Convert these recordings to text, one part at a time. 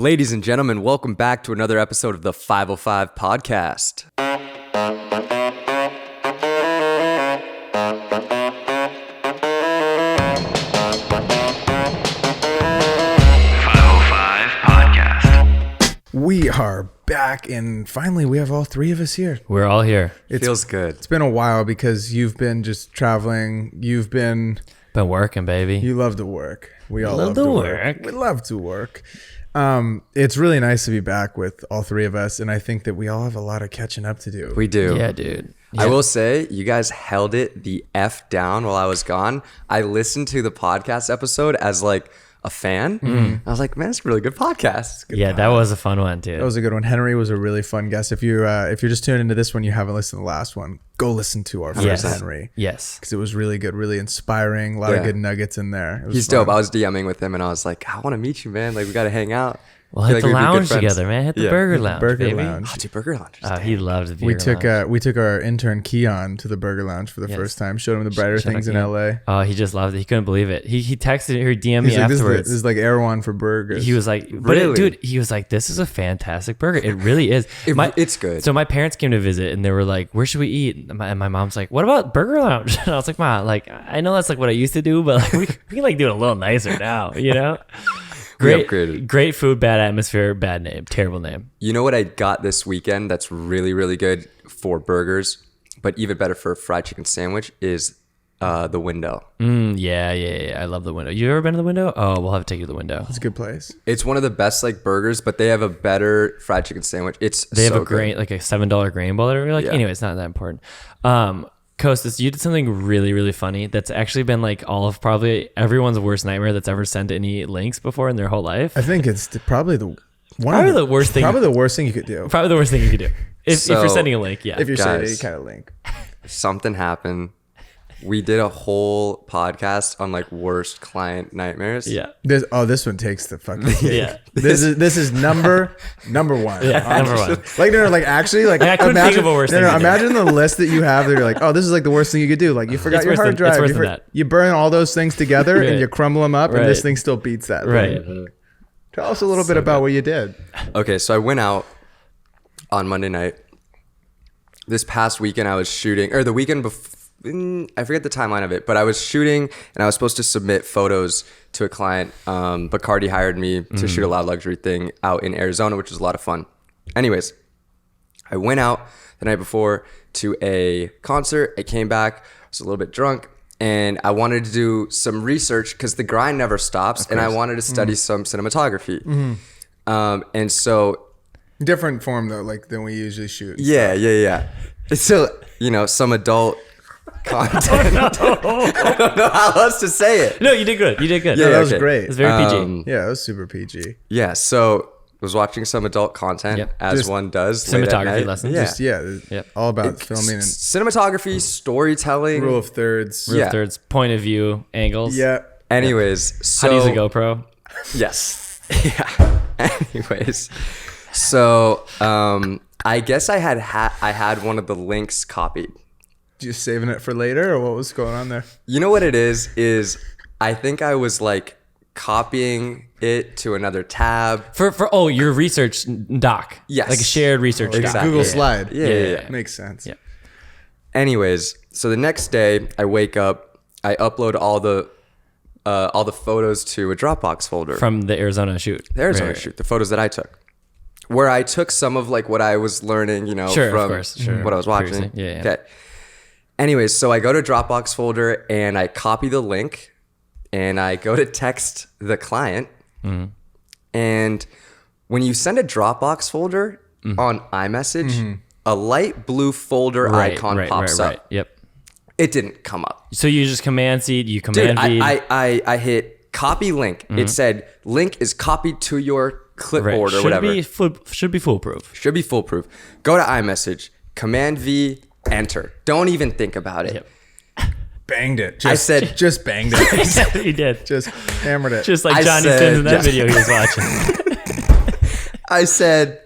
Ladies and gentlemen, welcome back to another episode of the 505 Podcast. We are back, and finally we have all three of us here. We're all here. It feels good. It's been a while because you've been just traveling. You've been working, baby. You love to work. We all love to to work. We love to work. It's really nice to be back with all three of us, and I think that we all have a lot of catching up to do. We do. Yeah, dude. Yeah. I will say, you guys held it the F down while I was gone. I listened to the podcast episode as like a fan. I was like, man, it's a really good podcast. Yeah, that was a fun one, dude. That was a good one. Henry was a really fun guest. If you're just tuning into this one, you haven't listened to the last one, go listen to our first Henry. Yes. Because it was really good, really inspiring. A lot of good nuggets in there. He's fun. dope. I was DMing with him and I was like, I want to meet you, man. Like, we got to hang out. We'll hit the lounge together, man. Hit the burger lounge, Burger baby. Lounge. Oh, dude, Burger Lounge. He loved the burger lounge. We took our intern Keon to the Burger Lounge for the first time. Showed him the brighter things in LA. Oh, he just loved it. He couldn't believe it. He texted or DM'd me like, afterwards. This is like Erewhon for burgers. He was like, dude, he was like, this is a fantastic burger. It really is. It's good. So my parents came to visit and they were like, where should we eat? And my mom's like, what about Burger Lounge? And I was like, Ma, like, I know that's like what I used to do, but like we can like do it a little nicer now, you know? Great food, bad atmosphere, bad name, terrible name. You know what I got this weekend that's really, really good for burgers, but even better for a fried chicken sandwich is the Window. Yeah. I love the Window. You ever been to the Window? Oh, we'll have to take you to the Window. It's a good place. It's one of the best like burgers, but they have a better fried chicken sandwich. They have a great, like a $7 grain bowl that I really like. Yeah. Anyway, it's not that important. Kostas, you did something really, really funny that's actually been like all of probably everyone's worst nightmare that's ever sent any links before in their whole life. I think it's probably the worst thing. Probably the worst thing you could do. Probably the worst thing you could do. If you're sending a link, yeah. If you're sending any Guys, kind of link. Something happened. We did a whole podcast on like worst client nightmares. Yeah. This one takes the fucking cake. Yeah. This is number one. Yeah, number one. Like no, like actually, like I couldn't think of a worse thing. Imagine the list that you have. That you're like, oh, this is like the worst thing you could do. Like you forgot your hard drive. You burn all those things together right. and you crumble them up, right. and this thing still beats that. Right. Tell us a little bit about what you did. Okay, so I went out on Monday night. This past weekend, I was shooting, or the weekend before. I forget the timeline of it, but I was shooting and I was supposed to submit photos to a client. Bacardi hired me to shoot a loud luxury thing out in Arizona, which was a lot of fun. Anyways, I went out the night before to a concert. I came back, I was a little bit drunk, and I wanted to do some research because the grind never stops, and I wanted to study some cinematography. And so... Different form though, like than we usually shoot. Yeah. So, some adult... content. I don't know how else to say it. No, you did good. Yeah, that was great. It's very PG. Yeah, it was super PG. Yeah, so I was watching some adult content as Just one does. Cinematography lessons. Yeah. All about filming and cinematography, storytelling. rule of thirds. Rule of thirds, point of view, angles. Yeah. Anyways, so how to use a GoPro. Yes. Yeah. Anyways, so I guess I had one of the links copied. Just saving it for later, or what was going on there? You know what it is I think I was like copying it to another tab For your research doc. Yes. Like a shared research doc. Exactly. Google Slide. Yeah. Makes sense. Yeah. Anyways, so the next day I wake up, I upload all the photos to a Dropbox folder From the Arizona shoot. Shoot, the photos that I took, where I took some of like what I was learning, from what I was watching. Previously. Yeah. Okay. Anyways, so I go to Dropbox folder and I copy the link and I go to text the client. And when you send a Dropbox folder on iMessage, a light blue folder icon pops up. Right. Yep. It didn't come up. So you just command C, you command V. I hit copy link. It said link is copied to your clipboard or whatever. Should be foolproof. Should be foolproof. Go to iMessage, command V, enter. Don't even think about it. Yep. Banged it. Just banged it. He did. Just hammered it. Just like Johnny Sins in that video he was watching. I said,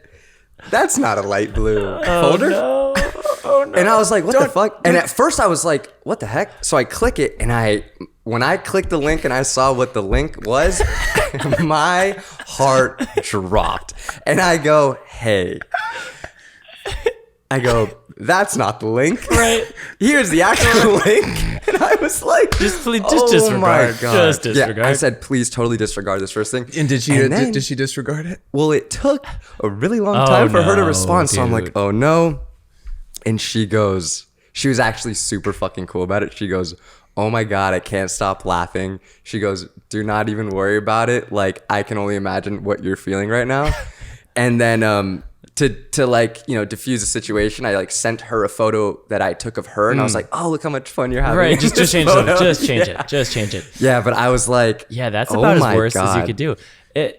that's not a light blue folder. Oh no. And I was like, what the fuck? And at first I was like, what the heck? So I click it, and when I clicked the link and I saw what the link was, my heart dropped. And I go, hey. I go, that's not the link. Right. Here's the actual link. And I was like, just oh disregard. my God. Just disregard. Yeah, I said, please totally disregard this first thing. And did she disregard it? Well, it took a really long time for her to respond. So I'm like, dude. oh no. And she was actually super fucking cool about it. She goes, oh my God, I can't stop laughing. She goes, do not even worry about it. Like, I can only imagine what you're feeling right now. And then, to like, you know, diffuse the situation, I like sent her a photo that I took of her, and I was like, oh, look how much fun you're having. Right, just change it. Just change Yeah. it. Just change it. Yeah, but I was like, Yeah, that's oh about as my worst as you God. could do.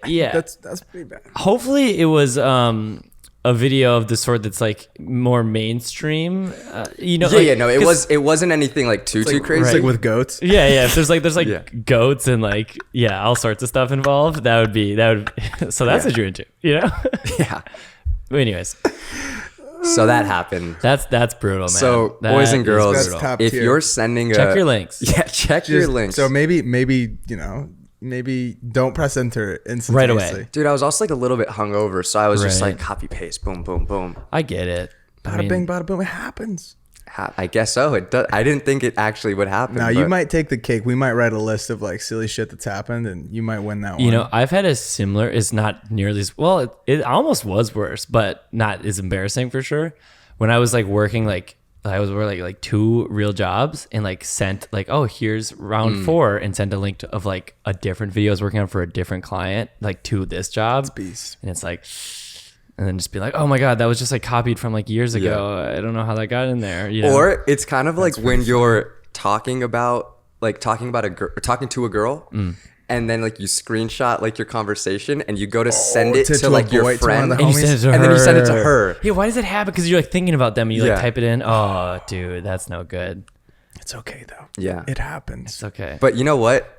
Yeah. That's pretty bad. Hopefully it was a video of the sort that's like more mainstream. You know, Yeah, like, no, it wasn't anything like too crazy. It's like with goats. Yeah. If there's like Yeah. goats and like all sorts of stuff involved, that would so that's what you're into, you know? Yeah. But anyways, So that happened. that's brutal, man. So That boys and is girls, brutal. That's top if tier. you're sending Check your links. Yeah, check your links. So maybe you know, maybe don't press enter instantaneously. away. Dude, I was also like a little bit hungover, so I was just Right. like copy paste, boom, boom, boom. I get it. Bada bing, bada boom. It happens. I guess so. It does. I didn't think it actually would happen. Now you but- might take the cake. We might write a list of like silly shit that's happened, and you might win that one. You know, I've had a similar. It's not nearly as well. It almost was worse, but not as embarrassing for sure. When I was like working, I was working like 2 real jobs, and like sent like, oh, here's round 4, and sent a link of like a different video I was working on for a different client, like to this job. beast. And it's like, and then just be like, oh my God, that was just like copied from like years ago. I don't know how that got in there. You know? Or it's kind of like when you're talking to a girl, and then like you screenshot like your conversation, and you go to send it to like a your boy, to one friend, of the and you send it to and her. then you send it to her. Yeah, why does it happen? Because you're like thinking about them, and you like Yeah. type it in. Oh, dude, that's no good. It's okay though. Yeah. It happens. It's okay. But you know what?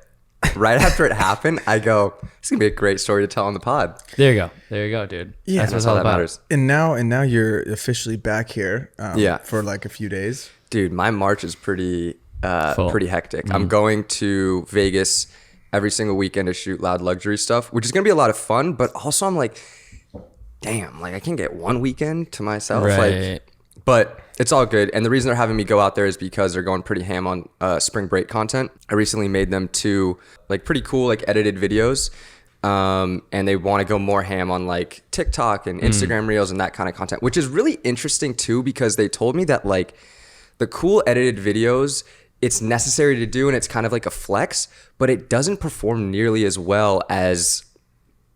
Right after it happened, I go, "This is gonna be a great story to tell on the pod." There you go, dude. Yeah, that's what That's it's all all that about. matters. And now you're officially back here. Yeah. For like a few days. Dude, my March is pretty Full. hectic. I'm going to Vegas every single weekend to shoot Loud Luxury stuff, which is gonna be a lot of fun. But also, I'm like, damn, like I can't get one weekend to myself. Right. Like, but it's all good. And the reason they're having me go out there is because they're going pretty ham on spring break content. I recently made them 2 like pretty cool like edited videos. And they want to go more ham on like TikTok and Instagram Reels and that kind of content, which is really interesting too, because they told me that like the cool edited videos, it's necessary to do and it's kind of like a flex, but it doesn't perform nearly as well as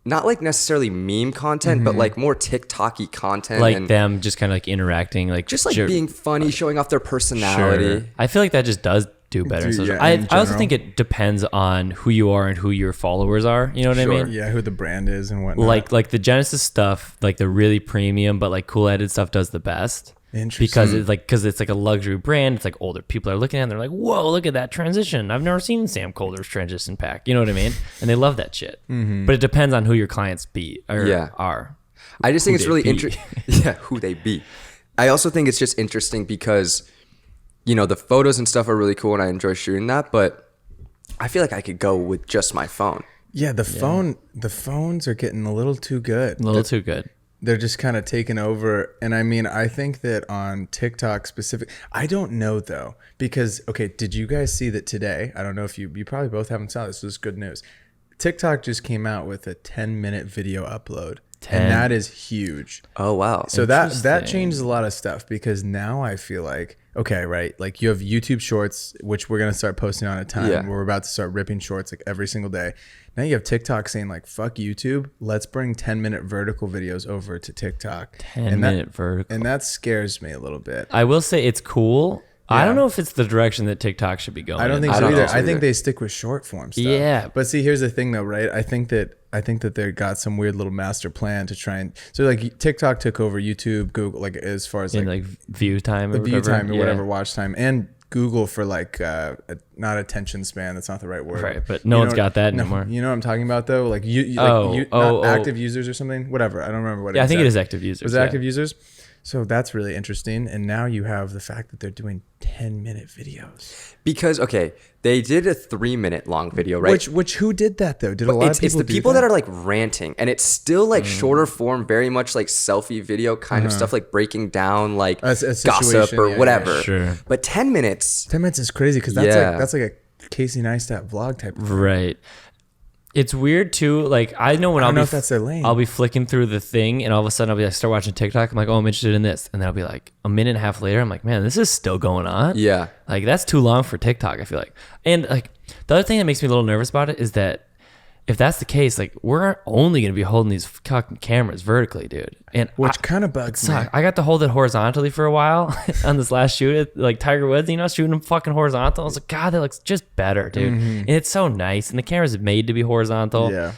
not like necessarily meme content, but like more TikTok-y content. Like and them just kind of like interacting, like just like being funny, showing off their personality. Sure. I feel like that just does do better. Dude, So yeah, I in also general. think it depends on who you are and who your followers are. You know what I Sure. mean? Yeah, who the brand is and whatnot. Like the Genesis stuff, like the really premium but like cool edited stuff does the best. Interesting. Because it's like a luxury brand. It's like older people are looking at it and they're like, whoa, look at that transition. I've never seen Sam Colder's transition pack. You know what I mean? And they love that shit. But it depends on who your clients are. I just think it's they really be. interesting. Yeah, who they be. I also think it's just interesting because, you know, the photos and stuff are really cool and I enjoy shooting that, but I feel like I could go with just my phone. Yeah, the phones are getting a little too good. A little too good. They're just kind of taking over. And I mean, I think that on TikTok specific, I don't know though, because, okay, did you guys see that today? I don't know if you probably both haven't saw this. This is good news. TikTok just came out with a 10-minute video upload. 10. And that is huge. Oh, wow. So that Interesting. changes a lot of stuff, because now I feel like, okay, right, like you have YouTube Shorts, which we're going to start posting on a time. Yeah. We're about to start ripping shorts like every single day. Now you have TikTok saying like, fuck YouTube, let's bring 10-minute vertical videos over to TikTok. 10-minute vertical. And that scares me a little bit. I will say it's cool. I Yeah. don't know if it's the direction that TikTok should be going. I don't think I so don't either. think so I think either. they stick with short form stuff. Yeah. But see, here's the thing though, right? I think that they got some weird little master plan to try and, so like TikTok took over YouTube, Google, like as far as in like like view time or the view whatever. time or Yeah. whatever, watch time, and Google for like not attention span. That's not the right word. Right, but no one's got that anymore. You know what I'm talking about though? Like Oh, not active users or something. Whatever. I don't remember what. Yeah, I think it is exact- active users. Was it active users? So that's really interesting. And now you have the fact that they're doing 10-minute videos. Because, okay, they did a 3-minute long video, right? Which who did that though? Did a lot of people It's the do people that are like ranting, and it's still like shorter form, very much like selfie video kind of stuff, like breaking down like A gossip situation, or yeah, whatever. yeah. Sure. But 10 minutes. 10 minutes is crazy because that's Yeah. that's like a Casey Neistat vlog type of thing. Right. It's weird too. Like I know when I don't know if that's their lane. I'll be flicking through the thing, and all of a sudden I'll be like, start watching TikTok. I'm like, oh, I'm interested in this, and then I'll be like, a minute and a half later, I'm like, man, this is still going on. Yeah. Like that's too long for TikTok. I feel like, and like the other thing that makes me a little nervous about it is that if that's the case, like we're only gonna be holding these fucking cameras vertically, dude. And Which kind of bugs me. I got to hold it horizontally for a while on this last shoot, like Tiger Woods, shooting them fucking horizontal. I was like, God, that looks just better, dude. And it's so nice, and the camera's made to be horizontal. Yeah.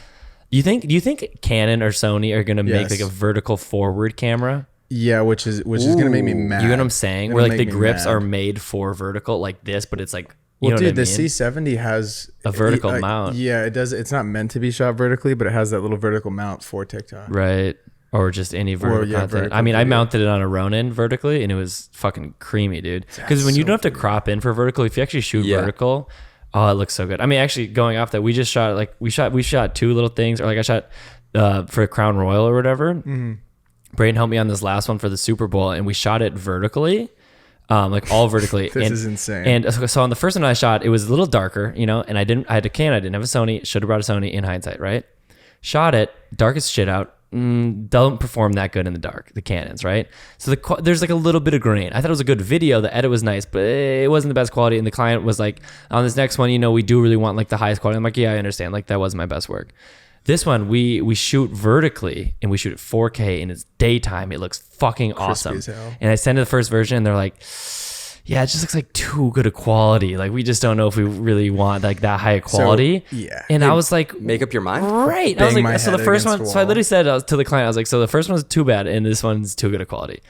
Do you think Canon or Sony are gonna make Yes. like a vertical forward camera? Yeah, which is gonna make me mad. You know what I'm saying? It'll Where like make the me grips mad. are made for vertical like this, but it's like you Well, know dude, what I the mean? C70 has A vertical mount. Yeah, it does. It's not meant to be shot vertically, but it has that little vertical mount for TikTok. Right. Or just any vertical content. vertical I mean, I video. mounted it on a Ronin vertically, and it was fucking creamy, dude. Because when you don't have to crop in for vertical, if you actually shoot vertical, oh, it looks so good. I mean, actually, going off that, we just shot like we shot 2 little things, or like I shot for Crown Royal or whatever. Brayden helped me on this last one for the Super Bowl, and we shot it vertically. Like all vertically. This is insane. And so on the first one I shot, it was a little darker, and I had a Canon, I didn't have a Sony, should have brought a Sony in hindsight, right? Shot it, dark as shit out, don't perform that good in the dark, the Canons, right? So there's like a little bit of grain. I thought it was a good video, the edit was nice, but it wasn't the best quality, and the client was like, on this next one, we do really want like the highest quality. I'm like, yeah, I understand, like that wasn't my best work. This one, we shoot vertically, and we shoot at 4K, and it's daytime. It looks fucking awesome. as hell. And I sent it the first version, and they're like, yeah, it just looks like too good a quality. Like, we just don't know if we really want like that high a quality. yeah. And I was like, Make up your mind. right. I was Bang my like, so the head first against one, the so I wall. literally said to the client, I was like, so the first one's too bad, and this one's too good a quality.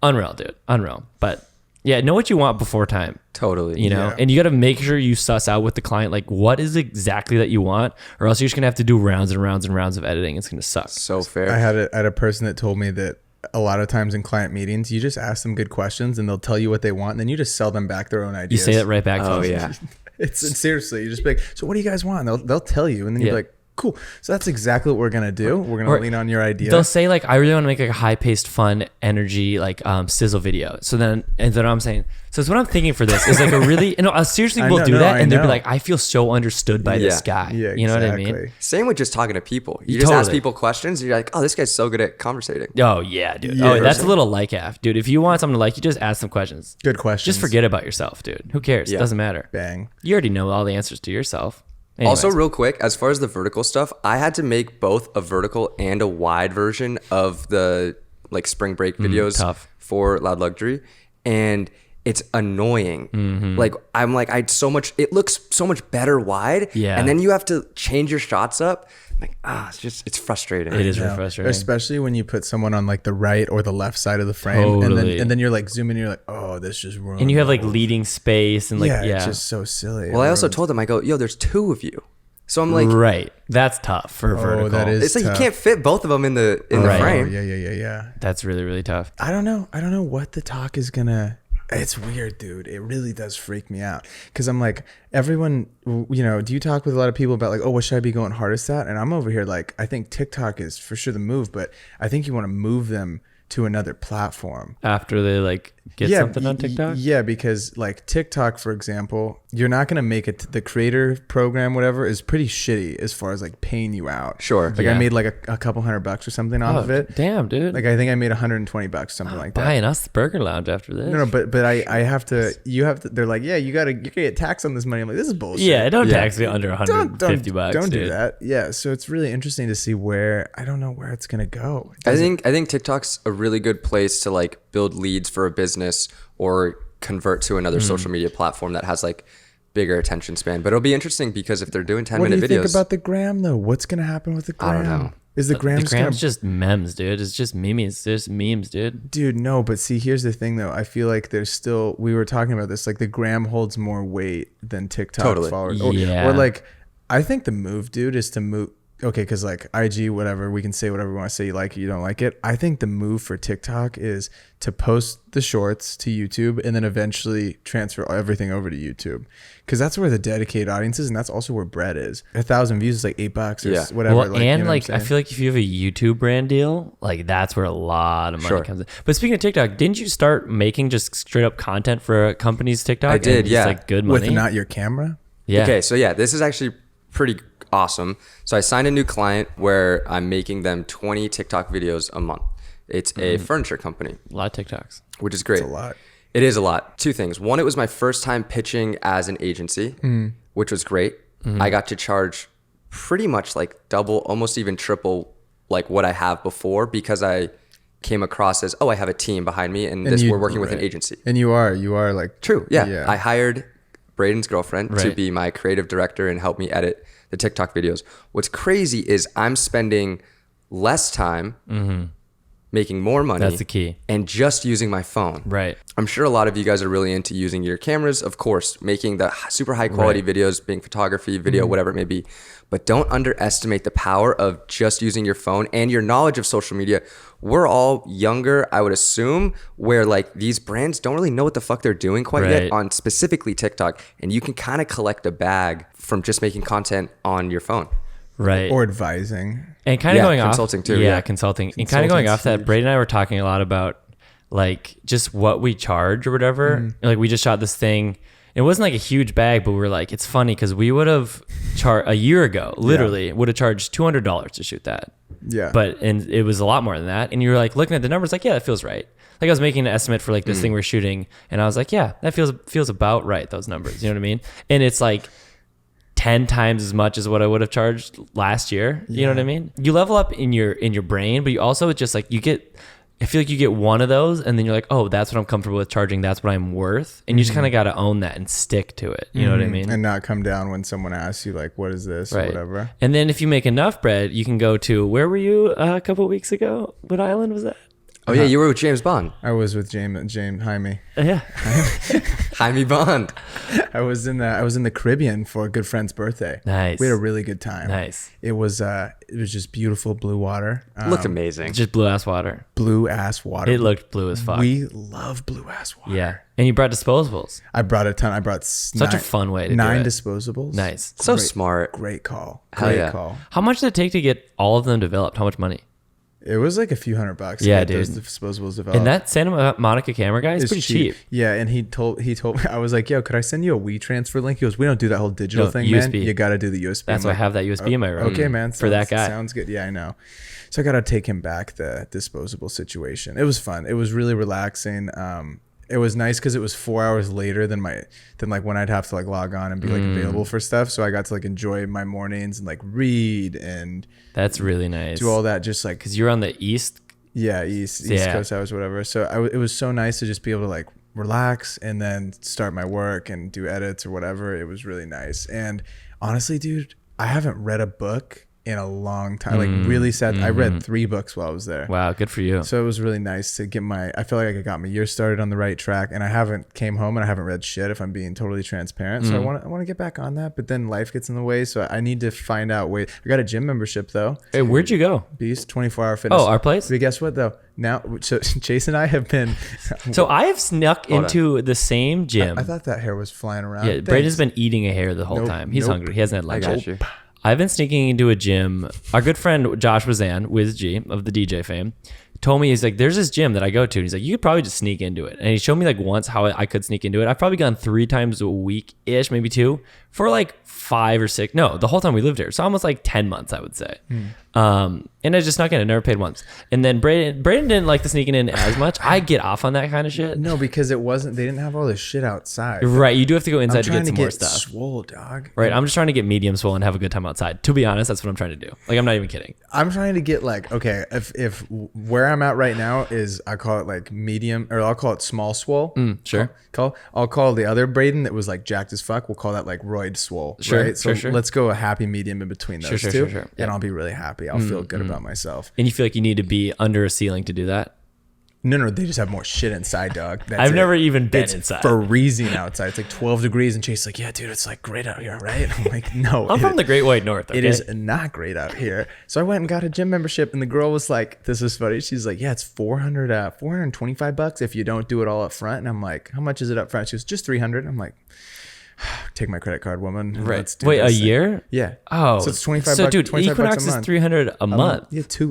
Unreal, dude. Unreal. But yeah, know what you want before time. Totally. Yeah. And you got to make sure you suss out with the client, like what is exactly that you want, or else you're just going to have to do rounds and rounds and rounds of editing. It's going to suck. So fair. I had a person that told me that a lot of times in client meetings, you just ask them good questions and they'll tell you what they want, and then you just sell them back their own You ideas. say it right back to Oh, them. yeah. It's seriously, you just be like, so what do you guys want? And they'll tell you, and then you're Yeah. like, cool. So that's exactly what we're gonna do. We're gonna Or lean on your idea. They'll say like, I really want to make like a high-paced, fun, energy, like sizzle video. So then I'm saying, so it's what I'm thinking for this is like a really, seriously, I we'll know, do no, that, I and they'll be know. like, I feel so understood by this guy. Yeah, You know what I mean? exactly. Same with just talking to people. You just ask Totally. people questions. And you're like, oh, this guy's so good at conversating. Oh yeah, dude. Yeah. Oh, that's a little like half, dude. If you want someone to like you, just ask them questions. Good questions. Just forget about yourself, dude. Who cares? It Yeah. doesn't matter. Bang. You already know all the answers to yourself. Anyways. Also, real quick, as far as the vertical stuff, I had to make both a vertical and a wide version of the like spring break videos tough. for Loud Luxury, and it's annoying. Like I'm like it looks so much better wide, Yeah. and then you have to change your shots up. Like it's frustrating. It is Yeah. really frustrating. Especially when you put someone on like the right or the left side of the frame, Totally. and then you're like zooming, you're like, oh, this just ruined. And you have the like whole- leading space and like yeah, yeah. it's just so silly. Well, I also It ruins- told them, I go, yo, there's 2 of you, so I'm like, right. That's tough for vertical. that is- it's like tough. you can't fit both of them in the Right. Oh, frame. yeah. That's really, really tough. I don't know what the talk is gonna. It's weird, dude. It really does freak me out because I'm like, everyone, do you talk with a lot of people about like, oh, what should I be going hardest at? And I'm over here like, I think TikTok is for sure the move, but I think you want to move them to another platform. After they like get something on y- TikTok. Yeah, because like TikTok, for example, you're not gonna make it. The creator program, whatever, is pretty shitty as far as like paying you out. Sure. Like Yeah. I made like a couple $100 or something off of it. Damn, dude. Like I think I made $120, something like that. Buying us the Burger Lounge after this. No, but I have to. You have to. They're like, yeah, you gotta get taxed on this money. I'm like, this is bullshit. Yeah, don't Yeah. tax me under $150 bucks. Don't do dude. that. Yeah, so it's really interesting to see where I don't know where it's gonna go. I think TikTok's a really good place to like build leads for a business or convert to another social media platform that has like bigger attention span. But it'll be interesting because if they're doing 10 What do minute you videos, think about the gram though? What's gonna happen with the gram? I don't know. Is the gram The just gonna gram's just memes, dude. It's just memes. It's just memes, dude. Dude, no, but see, here's the thing though. I feel like there's still, we were talking about this, like the gram holds more weight than TikTok Totally. followers. Yeah. Or like, I think the move, dude, is to move. okay, because like IG, whatever, we can say whatever we want to say. You like it, you don't like it. I think the move for TikTok is to post the shorts to YouTube and then eventually transfer everything over to YouTube, because that's where the dedicated audience is, and that's also where bread is. 1,000 views is like $8 or whatever. Well, like, and you know like I feel like if you have a YouTube brand deal, like that's where a lot of money comes in. But speaking of TikTok, didn't you start making just straight up content for a company's TikTok? I did, just, like good money with not your camera. Yeah. Okay, so yeah, this is actually pretty awesome. So I signed a new client where I'm making them 20 TikTok videos a month. It's a furniture company. A lot of TikToks. Which is great. It's a lot. It is a lot. Two things. One, it was my first time pitching as an agency, which was great. I got to charge pretty much like double, almost even triple like what I have before, because I came across as, I have a team behind me and we're working with an agency. And you are like true. Yeah. I hired Brayden's girlfriend to be my creative director and help me edit the TikTok videos. What's crazy is I'm spending less time making more money. That's the key. And just using my phone. Right. I'm sure a lot of you guys are really into using your cameras, of course, making the super high quality videos, being photography, video, whatever it may be. But don't underestimate the power of just using your phone and your knowledge of social media. We're all younger, I would assume, where like these brands don't really know what the fuck they're doing quite yet on specifically TikTok. And you can kind of collect a bag from just making content on your phone. Right. Or advising. And kind of going consulting off. Too, yeah, consulting. And kind of going off that, Brayden and I were talking a lot about like just what we charge or whatever. Like we just shot this thing. It wasn't like a huge bag, but we were like, it's funny because we would have charged a year ago, literally would have charged $200 to shoot that. Yeah. And it was a lot more than that. And you were like looking at the numbers like, yeah, that feels right. Like I was making an estimate for like this thing we're shooting. And I was like, yeah, that feels about right. Those numbers, you know what I mean? And it's like 10 times as much as what I would have charged last year. You know what I mean? You level up in your brain, but you also just like I feel like you get one of those and then you're like, oh, that's what I'm comfortable with charging. That's what I'm worth. And you just kind of got to own that and stick to it. You know what I mean? And not come down when someone asks you like, what is this or whatever. And then if you make enough bread, you can go to, where were you a couple of weeks ago? What island was that? Oh yeah, you were with James Bond. I was with James Jaime. Yeah. Jaime Bond. I was in the Caribbean for a good friend's birthday. Nice. We had a really good time. Nice. It was just beautiful blue water. Looked amazing. Just blue ass water. Blue ass water. It looked blue as fuck. We love blue ass water. Yeah. And you brought disposables. I brought a ton. I brought Such a fun way to do nine it. disposables. Nice. So smart. Great call. Hell Great yeah. call. How much did it take to get all of them developed? How much money? It was like a few $100 to Yeah, get dude. those disposables developed. And that Santa Monica camera guy is It's pretty cheap. Yeah, and he told me, I was like, yo, could I send you a WeTransfer link? He goes, we don't do that whole digital No, thing, USB. man. You got to do the USB. That's I'm why I like, have that USB in my room. okay, man. For that guy. Sounds good. Yeah, I know. So I got to take him back the disposable situation. It was fun. It was really relaxing. It was nice because it was 4 hours later than like when I'd have to like log on and be like available for stuff. So I got to like enjoy my mornings and like read and That's really nice. do all that just like Because you're on the east. yeah, East Coast hours, whatever. So it was so nice to just be able to like relax and then start my work and do edits or whatever. It was really nice. And honestly, dude, I haven't read a book in a long time. Like really sad. I read 3 books while I was there. Wow, good for you. So it was really nice to get I feel like I got my year started on the right track, and I haven't came home and I haven't read shit, if I'm being totally transparent. So I want to get back on that, but then life gets in the way. So I need to find out ways. I got a gym membership though. Hey, where'd you go? Beast 24-hour fitness. Oh, our place? But guess what though? Now, so Chase and I have been. So I have snuck into the same gym. I thought that hair was flying around. Yeah, Brayden's been eating a hair the whole Nope, time. He's nope. hungry. He hasn't had lunch. got you. I've been sneaking into a gym. Our good friend Josh Wazan, Wiz G of the DJ fame, told me, he's like, there's this gym that I go to. And he's like, you could probably just sneak into it. And he showed me like once how I could sneak into it. I've probably gone 3 times a week-ish, maybe 2, for like 5 or 6. No, the whole time we lived here. So almost like 10 months, I would say. And I just snuck in. I never paid once. And then Brayden didn't like the sneaking in as much. I get off on that kind of shit. No, because they didn't have all this shit outside. Right. You do have to go I'm inside to trying get some to more get stuff. swole, dog. Right. I'm just trying to get medium swole and have a good time outside. To be honest, that's what I'm trying to do. Like, I'm not even kidding. I'm trying to get like, okay, if where I'm at right now is, I call it like medium, or I'll call it small swole. Sure. I'll call the other Brayden that was like jacked as fuck. We'll call that like roid swole. Sure, Right. So sure. let's go a happy medium in between those two. Sure. And I'll be really happy. I'll feel good about myself. And you feel like you need to be under a ceiling to do that? No, they just have more shit inside, dog. That's I've it. never even been It's inside. freezing outside. It's like 12 degrees, and Chase's like, yeah, dude, it's like great out here, right? I'm like, no. I'm from the Great White North. Okay? It is not great out here. So I went and got a gym membership, and the girl was like, this is funny. She's like, yeah, it's $425 if you don't do it all up front. And I'm like, how much is it up front? She was just $300. I'm like, take my credit card, woman. And Right. let's do Wait, a this thing. year? Yeah. Oh, So it's 25 So, bucks, dude, 25 Equinox bucks a is month. $300 a month.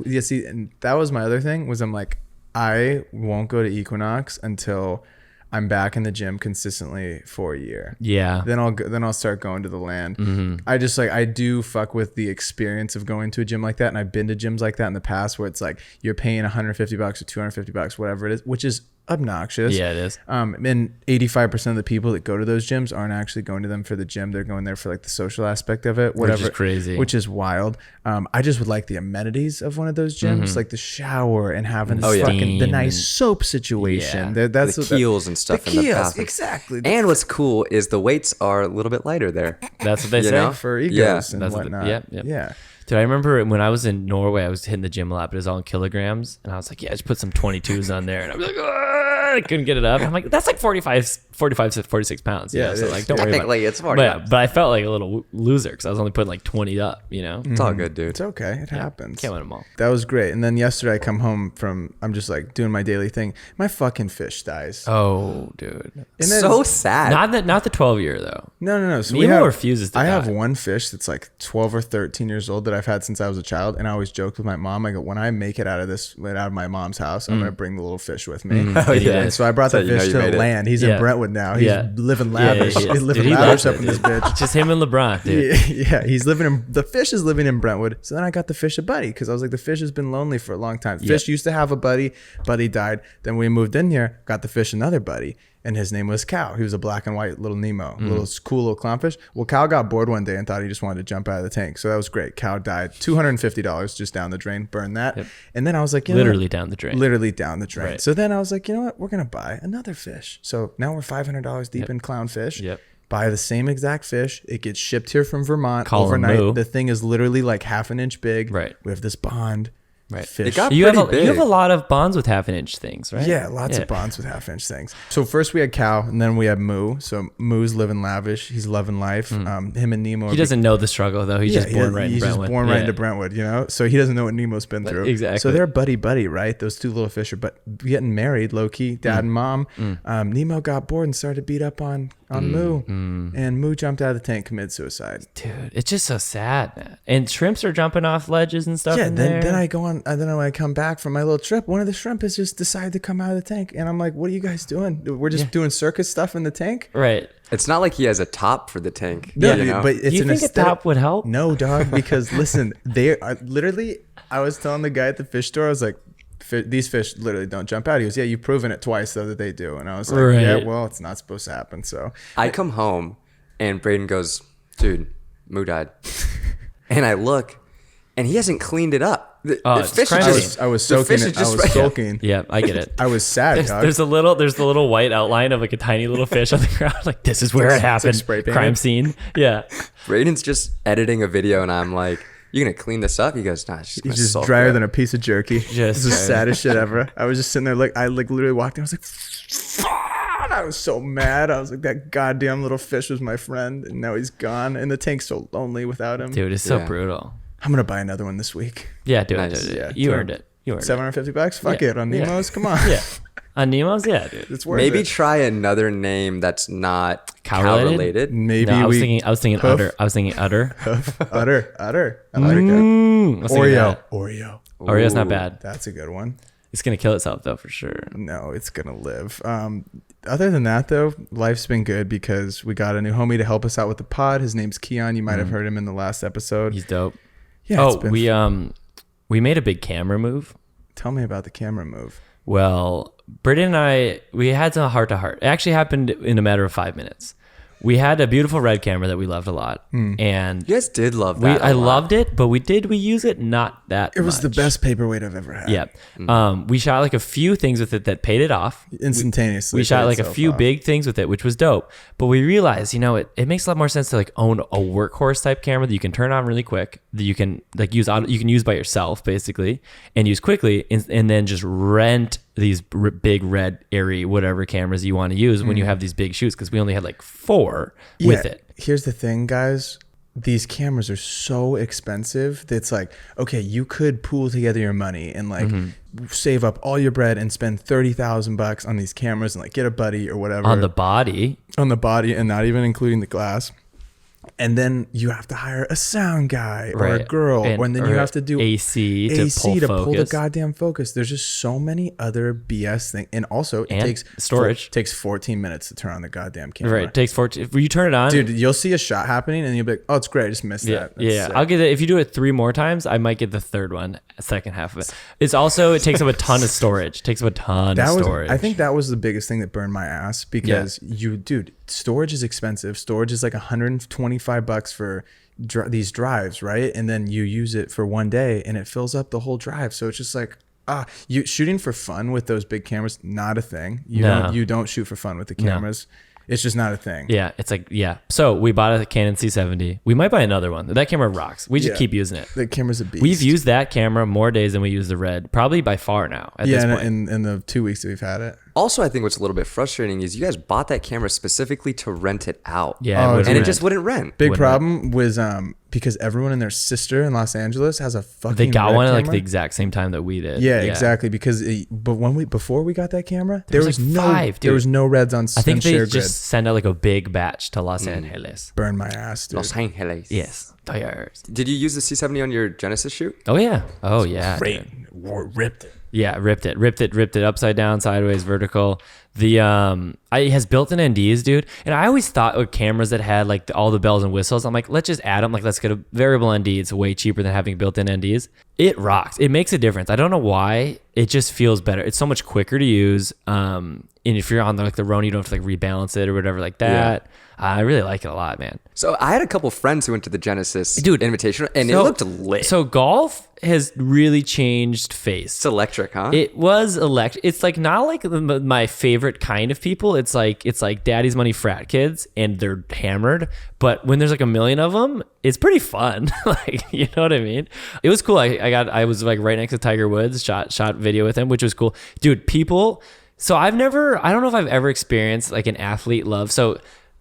Yeah, see, and that was my other thing was I'm like, I won't go to Equinox until I'm back in the gym consistently for a year. Yeah. Then I'll start going to the land. Mm-hmm. I just like, I do fuck with the experience of going to a gym like that. And I've been to gyms like that in the past where it's like you're paying $150 or $250, whatever it is, which is obnoxious. Yeah, it is. And 85% of the people that go to those gyms aren't actually going to them for the gym. They're going there for like the social aspect of it, whatever. Which is crazy. Which is wild. I just would like the amenities of one of those gyms, like the shower and having the steam the nice and- soap situation. Yeah. That's The keels and stuff the in the keels, bathroom. exactly. And what's cool is the weights are a little bit lighter there. That's what they say. know? for egos Yeah, and that's what the- whatnot. yep. Yeah. Dude, I remember when I was in Norway, I was hitting the gym a lot, but it was all in kilograms. And I was like, yeah, just put some 22s on there. And I was like, I couldn't get it up. I'm like, that's like 45 to 46 pounds. You Yeah, know? it So is. like, don't worry about Technically, it. it's 40 But I felt like a little loser because I was only putting like 20 up, you know? It's all good, dude. It's okay. It happens. Can't win them all. That was great. And then yesterday I come home from, I'm just like doing my daily thing. My fucking fish dies. Oh, dude. And then- So sad. Not the 12-year, though. No. So Nemo refuses to I have die. one fish that's like 12 or 13 years old that I've had since I was a child. And I always joked with my mom, I go, when I make it out of my mom's house, I'm going to bring the little fish with me. Oh, yeah. And so I brought So that you know fish you to made the it. land. He's Yeah. in Brentwood now. He's Yeah. living lavish. Yeah, he is. He's living Dude, he lavish loves up it, in this dude. bitch. Just him and LeBron, dude. Yeah, the fish is living in Brentwood. So then I got the fish a buddy because I was like, the fish has been lonely for a long time. Fish used to have a buddy died. Then we moved in here, got the fish another buddy, and his name was Cow. He was a black and white little Nemo, little cool little clownfish. Well, Cow got bored one day and thought he just wanted to jump out of the tank. So that was great. Cow died. $250 just down the drain, burn that. And then I was like, you know what? Literally down the drain. Literally down the drain. Right. So then I was like, you know what? We're gonna buy another fish. So now we're $500 deep in clownfish. Yep. Buy the same exact fish. It gets shipped here from Vermont Call 'em overnight. Moo. The thing is literally like half an inch big. Right. We have this bond. Right. Fish. It got You have pretty you have big. a lot of bonds with half-inch things, right? Yeah, lots of bonds with half inch things. So first we had Cow, and then we had Moo. So Moo's living lavish. He's loving life. Him and Nemo. He doesn't know the struggle though. He's just born right in He's Brentwood. just born right Yeah. into Brentwood, you know. So he doesn't know what Nemo's been through. Exactly. So they're buddy, right? Those two little fish are but getting married, low key, dad and mom. Nemo got bored and started to beat up on Moo, and Moo jumped out of the tank, committed suicide. Dude, it's just so sad, man. And shrimps are jumping off ledges and stuff. Yeah, in then there. I go on. Then when I come back from my little trip, one of the shrimp has just decided to come out of the tank, and I'm like, "What are you guys doing? We're just doing circus stuff in the tank." Right. It's not like he has a top for the tank. No, you know? but it's Do you an think a aesthetic. top would help? No, dog, because listen, they are literally. I was telling the guy at the fish store, I was like, "These fish literally don't jump out." He goes, "Yeah, you've proven it twice though that they do," and I was like, Right. "Yeah, well, it's not supposed to happen." So I come home and Brayden goes, dude, Moo died. And I look and he hasn't cleaned it up. The it's fish crime is scene. I was the soaking fish it. is I was soaking. Yeah, I get it. I was sad, dog. There's the little white outline of like a tiny little fish on the ground. Like, this is where it happened. spray painted. Crime scene. Yeah. Brayden's just editing a video and I'm like, you gonna clean this up? He goes, nah, she's He's just drier than a piece of jerky. Just This is the drier. saddest shit ever. I was just sitting there, like I like literally walked in. I was like, "Fuck!" I was so mad. I was like, that goddamn little fish was my friend, and now he's gone. And the tank's so lonely without him. Dude, it's so Yeah. brutal. I'm gonna buy another one this week. Yeah, do Nice. it. Yeah, You sure. earned it. You earned it. $750. Fuck Yeah. it on Yeah. Nemo's. Come on. Yeah. On Nemo's, yeah, dude. It's worth Maybe it. try another name that's not Cow cow related? related. Maybe No, I was we thinking hoof, udder. I was thinking udder. udder. I like it. I was thinking Oreo. that. Oreo. Oreo's not Ooh. bad. That's a good one. It's gonna kill itself though for sure. No, it's gonna live. Other than that, though, life's been good because we got a new homie to help us out with the pod. His name's Keon. You might have heard him in the last episode. He's dope. Yeah. it's Oh, been we made a big camera move. Tell me about the camera move. Well, Brayden and I, we had some heart to heart. It actually happened in a matter of 5 minutes. We had a beautiful red camera that we loved a lot, and You guys did love that. I a lot. loved it, but we use it not that. It was the much. best paperweight I've ever had. Yeah. We shot like a few things with it that paid it off. Instantaneously. We shot paid like a itself few off. big things with it, which was dope. But we realized, it makes a lot more sense to like own a workhorse type camera that you can turn on really quick, that you can like use by yourself basically, and use quickly, and then just rent big red airy whatever cameras you want to use when you have these big shoots, because we only had like 4 with it. Here's the thing, guys. These cameras are so expensive that it's like, okay, you could pool together your money and like save up all your bread and spend $30,000 on these cameras and like get a buddy or whatever On the body, and not even including the glass. And then you have to hire a sound guy or a girl, and then you have to do AC to pull the goddamn focus. There's just so many other BS things, and also it takes storage. Takes 14 minutes to turn on the goddamn camera. Right, it takes 14. If you turn it on, dude, you'll see a shot happening, and you'll be like, "Oh, it's great, I just missed that." That's sick. I'll get it. If you do it 3 more times, I might get the third one, second half of it. It's also it takes up a ton of storage. I think that was the biggest thing that burned my ass because storage is expensive. Storage is like $125 for these drives, right? And then you use it for one day and it fills up the whole drive. So it's just like, you shooting for fun with those big cameras, not a thing. You don't shoot for fun with the cameras. It's just not a thing. Yeah, it's like, So we bought a Canon C70. We might buy another one. That camera rocks. We just keep using it. The camera's a beast. We've used that camera more days than we use the Red, probably by far now at this point. in the 2 weeks that we've had it. Also, I think what's a little bit frustrating is you guys bought that camera specifically to rent it out. Yeah, and it just wouldn't rent. Big problem was because everyone and their sister in Los Angeles has a fucking They got Red one at like camera. the exact same time that we did. Yeah, exactly. Because before we got that camera, there was no Reds on. I think they Share just Grid. send out like a big batch to Los Angeles. Burn my ass, dude. Los Angeles. Yes. Tires. Did you use the C70 on your Genesis shoot? Oh yeah. Oh yeah. Great. Dude. Ripped it. Yeah, ripped it upside down, sideways, vertical. The it has built-in NDs, dude. And I always thought with cameras that had like all the bells and whistles, I'm like, let's just add them. Like, let's get a variable ND. It's way cheaper than having built-in NDs. It rocks. It makes a difference. I don't know why. It just feels better. It's so much quicker to use. And if you're on the Rona, you don't have to like rebalance it or whatever like that. Yeah. I really like it a lot, man. So I had a couple friends who went to the Genesis Invitational, and it looked lit. So golf has really changed face. It's electric, huh? It was electric. It's like not like my favorite kind of people. It's like daddy's money frat kids, and they're hammered. But when there's like a million of them, it's pretty fun. Like, you know what I mean? It was cool. I was like right next to Tiger Woods, shot video with him, which was cool, dude. People. So I don't know if I've ever experienced like an athlete love. So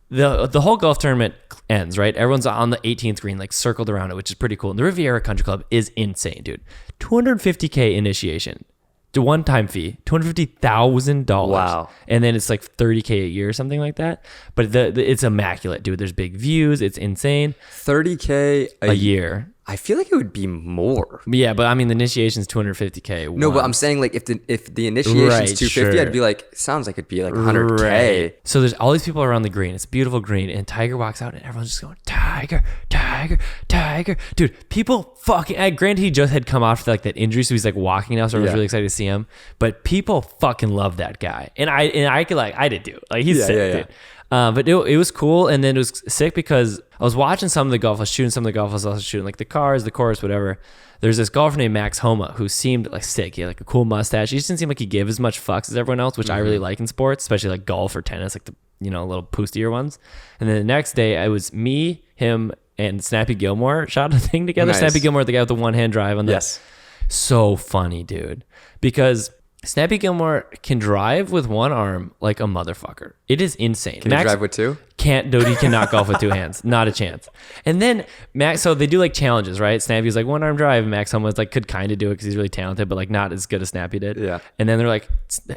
the whole golf tournament ends, right? Everyone's on the 18th green, like circled around it, which is pretty cool. And the Riviera Country Club is insane, dude. $250K initiation. The one-time fee, $250,000. Wow. And then it's like $30K a year or something like that. But it's immaculate, dude. There's big views. It's insane. $30K a year. I feel like it would be more. Yeah, but I mean, the initiation's $250K. No, but I'm saying like if the initiation's $250, sure. I'd be like, sounds like it'd be like $100K. Right. So there's all these people around the green. It's a beautiful green, and Tiger walks out, and everyone's just going, Tiger, Tiger, Tiger, dude. People fucking. Granted, he just had come off like that injury, so he's like walking now, so everyone's really excited to see him. But people fucking love that guy, and I could like I did too. Like he's sick, dude. But it was cool, and then it was sick because I was watching some of the golf. I was shooting some of the golf. I was also shooting like the cars, the course, whatever. There's this golfer named Max Homa who seemed like sick. He had like a cool mustache. He just didn't seem like he gave as much fucks as everyone else, which I really like in sports, especially like golf or tennis, like the little poostier ones. And then the next day, it was me, him, and Snappy Gilmore shot a thing together. Nice. Snappy Gilmore, the guy with the one-hand drive on the. Yes. So funny, dude, because Snappy Gilmore can drive with one arm like a motherfucker. It is insane. Can he drive with two? Can't, dude. He cannot golf with two hands. Not a chance. And then Max, so they do like challenges, right? Snappy's like one arm drive, and Max almost like could kind of do it because he's really talented, but like not as good as Snappy did. Yeah. And then they're like,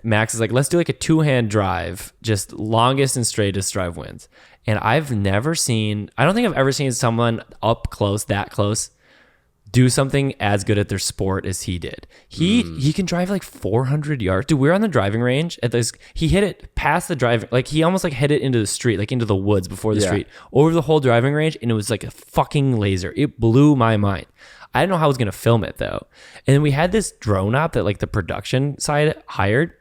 Max is like, let's do like a two-hand drive, just longest and straightest drive wins. And I don't think I've ever seen someone up close, that close, do something as good at their sport as he did. He can drive like 400 yards. Dude, we were on the driving range at this. He hit it past the driving, like he almost like hit it into the street, like into the woods before the street, over the whole driving range, and it was like a fucking laser. It blew my mind. I didn't know how I was gonna film it though. And then we had this drone op that like the production side hired.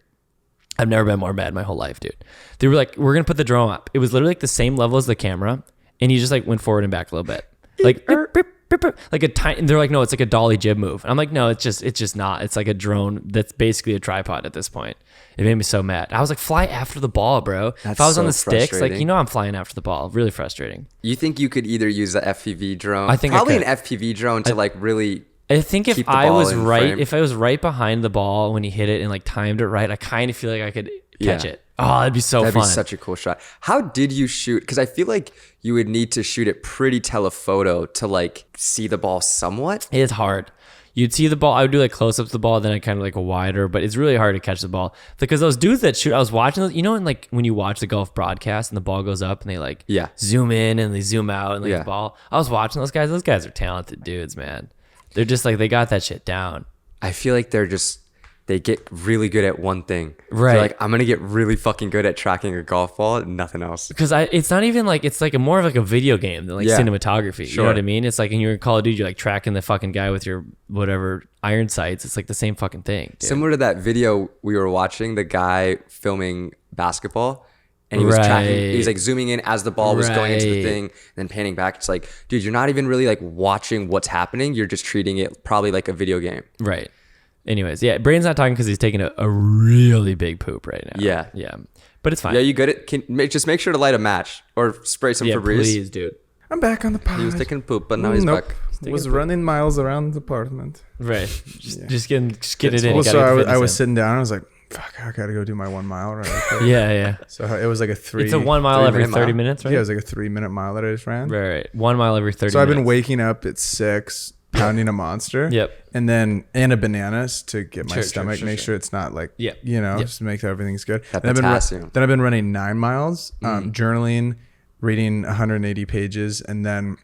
I've never been more mad in my whole life, dude. They were like, we're gonna put the drone up. It was literally like the same level as the camera, and he just like went forward and back a little bit, like beep, beep, like a tiny. They're like, no, it's like a dolly jib move. And I'm like, no, it's just not. It's like a drone that's basically a tripod at this point. It made me so mad. I was like, fly after the ball, bro. If I was on the sticks, like I'm flying after the ball. Really frustrating. You think you could either use the FPV drone? I think probably an FPV drone to like really I think if keep the I ball was in right, frame. if I was right behind the ball when he hit it and like timed it right, I kind of feel like I could catch it. Oh, that'd be so That'd fun. be such a cool shot. How did you shoot? Because I feel like you would need to shoot it pretty telephoto to like see the ball somewhat. It's hard. You'd see the ball. I would do like close-ups of the ball, then I kind of like a wider, but it's really hard to catch the ball because those dudes that shoot, I was watching those, and like when you watch the golf broadcast and the ball goes up and they like zoom in and they zoom out and like the ball. I was watching those guys. Those guys are talented dudes, man. They're just like, they got that shit down. I feel like they get really good at one thing. Right. They're like, I'm going to get really fucking good at tracking a golf ball and nothing else. Because it's not even like, it's like more of like a video game than like cinematography. Sure. You know what I mean? It's like, in your Call of Duty, you're like tracking the fucking guy with your whatever iron sights. It's like the same fucking thing. Dude. Similar to that video we were watching, the guy filming basketball. And he was tracking, he was like zooming in as the ball was going into the thing and then panning back. It's like, dude, you're not even really like watching what's happening. You're just treating it probably like a video game. Right. Anyways, yeah, Brayden's not talking because he's taking a really big poop right now. Yeah. Yeah. But it's fine. Yeah, you good at, just make sure to light a match or spray some Febreze. Please, dude. I'm back on the pod. He was taking poop, but now he's back. Was running miles around the apartment. Right. Just get it in. Well, so I was sitting down. I was like, fuck, I gotta go do my 1 mile. Right? Yeah. So it was like It's a 1 mile every 30 minutes, right? Yeah, it was like a 3-minute mile that I just ran. Right. 1 mile every 30 minutes. So I've been waking up at 6, pounding a monster. Yep. And a bananas to get my stomach, make sure it's not like, just to make sure everything's good. That then potassium. Then I've been running 9 miles, journaling, reading 180 pages, and then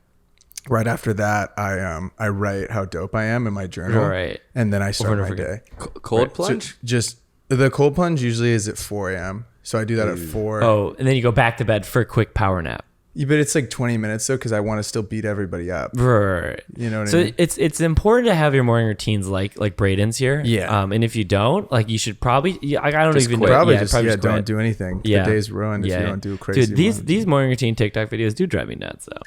right after that, I write how dope I am in my journal. Right. And then I start my day. Cold plunge? So just the cold plunge usually is at 4 a.m. So I do that at 4. Oh, and then you go back to bed for a quick power nap. Yeah, but it's like 20 minutes though, because I want to still beat everybody up. Right. You know what so I mean? it's important to have your morning routines like Brayden's here. Yeah. And if you don't, like, you should probably, I don't Just even quit. know. Probably Yeah, just don't do anything. Yeah. The day's ruined if you don't do crazy. Dude, these morning routine TikTok videos do drive me nuts though.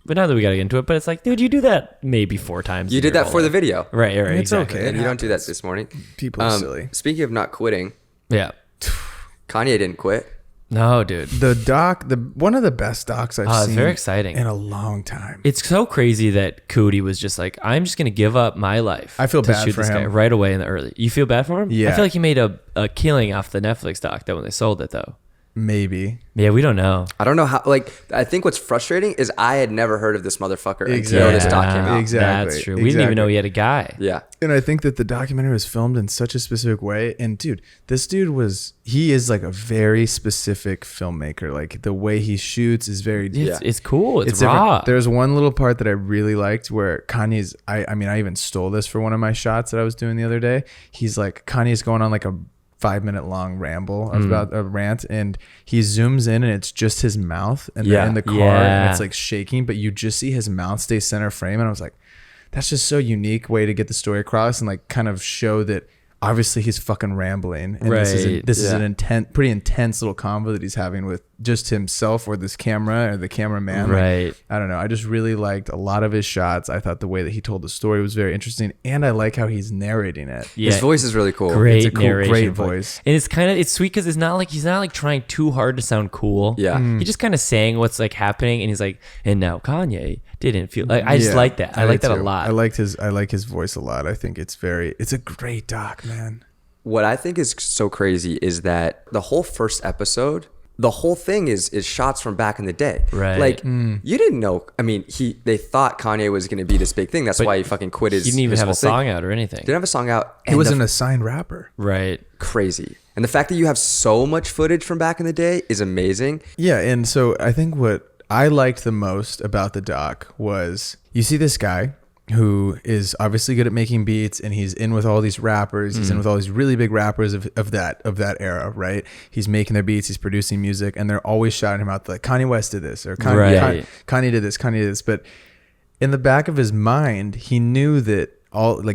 But now that we got to get into it, but it's like, dude, you do that maybe 4 times. You did that for the video. Right. It's exactly. okay. And you don't do that this morning. People are silly. Speaking of not quitting, Yeah. Kanye didn't quit. No, dude. The doc, one of the best docs I've seen. It's very exciting. In a long time. It's so crazy that Cootie was just like, I'm just going to give up my life. I feel to bad shoot for this guy him. right away in the early. You feel bad for him? Yeah. I feel like he made a killing off the Netflix doc that when they sold it though. Maybe. Yeah, we don't know. I don't know how, like, I think what's frustrating is I had never heard of this motherfucker until Exactly. this doc came out. Exactly. That's true. We didn't even know he had a guy. Yeah. And I think that the documentary was filmed in such a specific way. And dude, this dude he is like a very specific filmmaker. Like the way he shoots is very, It's cool. It's different. raw. There's one little part that I really liked where Kanye's, I mean, I even stole this for one of my shots that I was doing the other day. He's like, Kanye's going on like a 5-minute long ramble about a rant, and he zooms in and it's just his mouth and they're in the car and it's like shaking, but you just see his mouth stay center frame. And I was like, that's just so unique way to get the story across and like kind of show that obviously he's fucking rambling. And this is an pretty intense little convo that he's having with just himself or this camera or the cameraman. Right. Like, I don't know. I just really liked a lot of his shots. I thought the way that he told the story was very interesting, and I like how he's narrating it. Yeah. His voice is really cool. Great It's a cool, narration great voice. And it's sweet because he's not like trying too hard to sound cool. Yeah. He's just kind of saying what's like happening, and he's like, and now Kanye didn't feel like, I just like that. I like that a lot. I like his voice a lot. I think it's a great doc, man. What I think is so crazy is that the whole first episode, the whole thing is shots from back in the day. Right. Like, you didn't know. I mean, they thought Kanye was going to be this big thing. That's why he fucking quit his. He didn't even his have whole a song thing. out or anything. Didn't have a song out. He wasn't a signed rapper. Right. Crazy. And the fact that you have so much footage from back in the day is amazing. Yeah, and so I think what I liked the most about the doc was you see this guy who is obviously good at making beats, and he's in with all these rappers. He's in with all these really big rappers of that era, right? He's making their beats, he's producing music, and they're always shouting him out like Kanye West did this or Kanye did this. But in the back of his mind, he knew that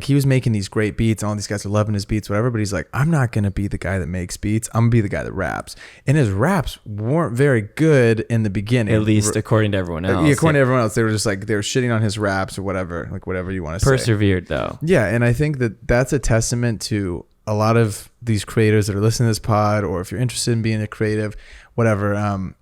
he was making these great beats, and all these guys are loving his beats, whatever. But he's like, I'm not gonna be the guy that makes beats. I'm gonna be the guy that raps. And his raps weren't very good in the beginning, At least according to everyone else. Yeah, according to everyone else, they were just like they were shitting on his raps or whatever, like whatever you want to say. Persevered though. Yeah, and I think that that's a testament to a lot of these creators that are listening to this pod, or if you're interested in being a creative, whatever.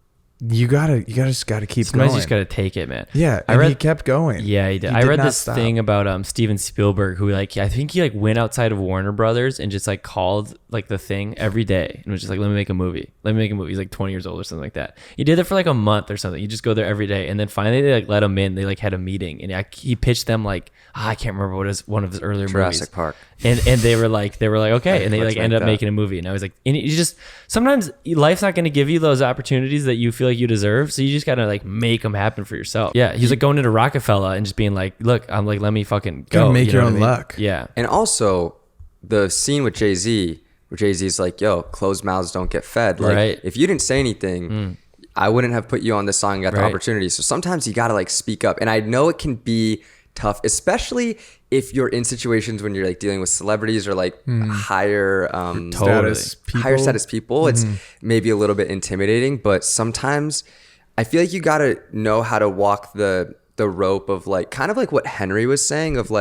you just gotta keep Sometimes going. you just gotta take it, man. Yeah, he kept going. Yeah, he did. I read this thing about Steven Spielberg, who I think he went outside of Warner Brothers and just called the thing every day and was just like, let me make a movie. He's 20 years old or something like that. He did it for a month or something. You just go there every day, and then finally they let him in. They had a meeting, and he pitched them I can't remember what is one of his earlier Jurassic movies. Park. And they were like okay, and they ended up making a movie. And I was like, and you just sometimes life's not going to give you those opportunities that you feel like you deserve, so you just gotta make them happen for yourself. Yeah, he's going into Roc-A-Fella and just being like, look, I'm let me fucking go. Gotta make your own luck. Yeah. And also the scene with Jay-Z, where Jay-Z's like, yo, closed mouths don't get fed. Right. If you didn't say anything, I wouldn't have put you on this song and got the opportunity. So sometimes you gotta speak up. And I know it can be tough, especially if you're in situations when you're dealing with celebrities or higher status people. It's maybe a little bit intimidating, but sometimes I feel like you gotta know how to walk the rope of kind of what Henry was saying of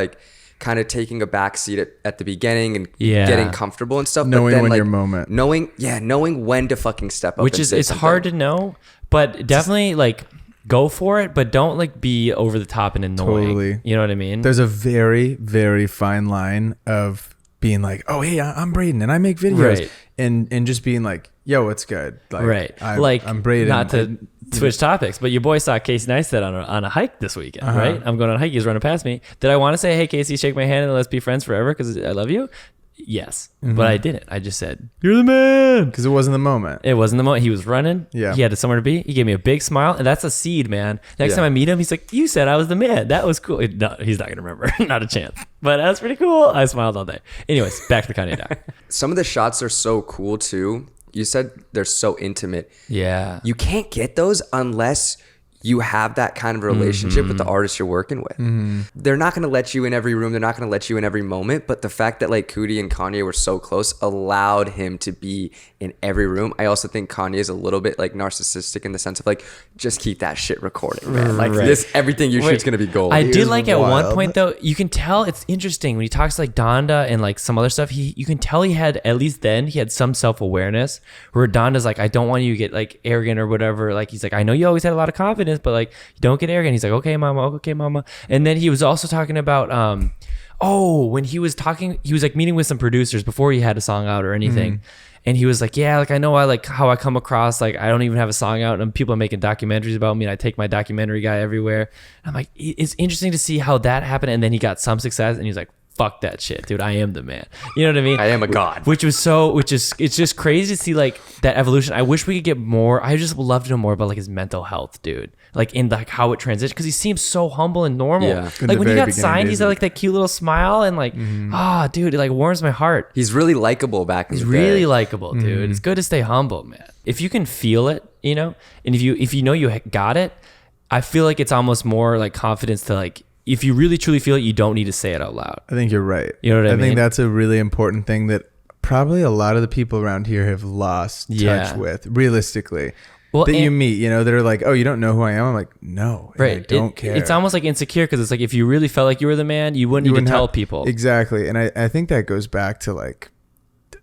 kind of taking a back seat at the beginning and getting comfortable and stuff. Knowing but then, when your moment. Knowing when to fucking step up. Which is, it's hard to know, but definitely go for it, but don't be over the top and annoying. Totally. You know what I mean? There's a very, very fine line of being oh, hey, I'm Brayden and I make videos. Right. And just being yo, what's good? Right. I'm Brayden. Not to switch topics, but your boy saw Casey Neistat on a hike this weekend, right? I'm going on a hike. He was running past me. Did I want to say, hey, Casey, shake my hand and let's be friends forever because I love you? Yes. But I didn't. I just said, you're the man. Because it wasn't the moment. It wasn't the moment. He was running. Yeah. He had somewhere to be. He gave me a big smile. And that's a seed, man. Next time I meet him, he's like, you said I was the man. That was cool. No, he's not going to remember. Not a chance. But that's pretty cool. I smiled all day. Anyways, back to the KANYE Doc. Some of the shots are so cool too. You said they're so intimate. Yeah. You can't get those unless you have that kind of relationship with the artist you're working with. They're not going to let you in every room. They're not going to let you in every moment. But the fact that Cudi and Kanye were so close allowed him to be in every room. I also think Kanye is a little bit narcissistic in the sense of just keep that shit recorded, man. This, everything you shoot's going to be gold. I did at one point though, you can tell it's interesting when he talks Donda and some other stuff. You can tell he had, at least then, he had some self-awareness where Donda's I don't want you to get arrogant or whatever. He's I know you always had a lot of confidence, but you don't get arrogant. He's okay, mama. And then he was also talking about when he was talking, he was meeting with some producers before he had a song out or anything. And he was I know how I come across, I don't even have a song out and people are making documentaries about me and I take my documentary guy everywhere. And I'm it's interesting to see how that happened. And then he got some success and he's fuck that shit, dude. I am the man. You know what I mean? I am a god. It's just crazy to see that evolution. I wish we could get more. I just would love to know more about his mental health, dude. In how it transitioned, because he seems so humble and normal. Yeah. When he got signed, he's got that cute little smile and dude, it warms my heart. He's really likable back in the day. He's really likable, dude. It's good to stay humble, man. If you can feel it, and if you know you got it, I feel it's almost more confidence to if you really truly feel it, you don't need to say it out loud. I think you're right. You know what I mean? I think that's a really important thing that probably a lot of the people around here have lost touch with, realistically. Well, that you meet, that are oh, you don't know who I am? I'm no, right. I don't care. It's almost insecure because it's if you really felt like you were the man, you wouldn't need to tell people. Exactly. And I think that goes back to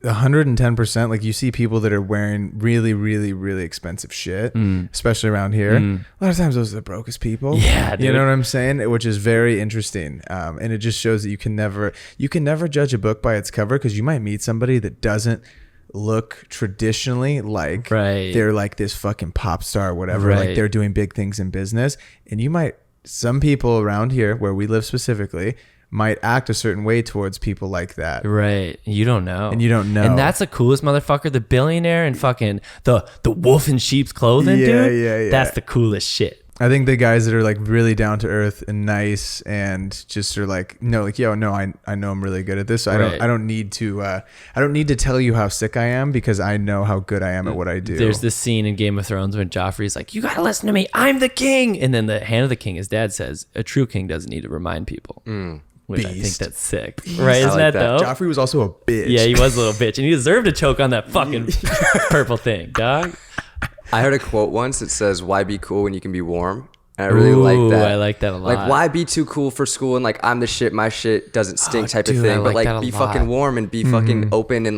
110%. You see people that are wearing really, really, really expensive shit, especially around here. A lot of times those are the brokest people. Yeah, dude. You know what I'm saying? Which is very interesting. And it just shows that you can never judge a book by its cover, because you might meet somebody that doesn't look traditionally they're this fucking pop star or whatever, they're doing big things in business, and some people around here where we live specifically might act a certain way towards people like that. Right. You don't know. And that's the coolest motherfucker, the billionaire and fucking the wolf in sheep's clothing, dude. Yeah. That's the coolest shit. I think the guys that are really down to earth and nice and just are yo, no, I know I'm really good at this. So I don't need to tell you how sick I am, because I know how good I am at what I do. There's this scene in Game of Thrones when Joffrey's you gotta listen to me, I'm the king. And then the hand of the king, his dad says, a true king doesn't need to remind people. Which Beast. I think that's sick. Right? Isn't that dope? Joffrey was also a bitch. Yeah, he was a little bitch. And he deserved to choke on that fucking purple thing, dog. I heard a quote once that says, why be cool when you can be warm? And I really like that. I like that a lot. Why be too cool for school and I'm the shit, my shit doesn't stink type of thing. But be fucking warm and be fucking open and